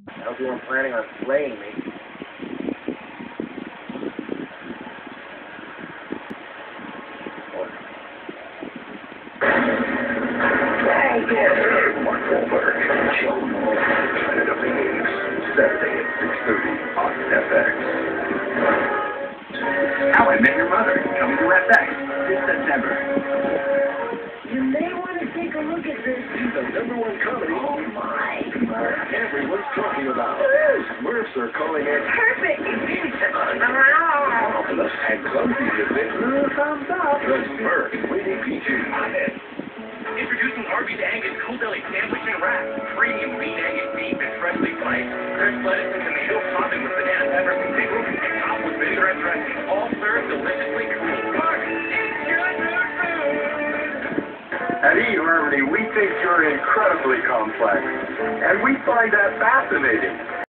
I hope you weren't planning on slaying me. Planet of the Apes, Saturday at 6:30 on FX. How I Met Your Mother, coming to FX this September. You may want to take a look at this. The #1 comedy. Oh my, Smurf. Everyone's talking about. Smurfs are calling it. Perfect. And clumsy is it? Thumbs up. The Smurf, Lady Peaches. Introducing Arby's Angus Cool Deli Sandwich and Wrap. Premium lean Angus beef and freshly sliced. Crisp lettuce and tomato topping with banana peppers and pickles. And topped with vinaigrette dressing. All served deliciously cool. Look, it's good food! At eHarmony, we think you're incredibly complex. And we find that fascinating.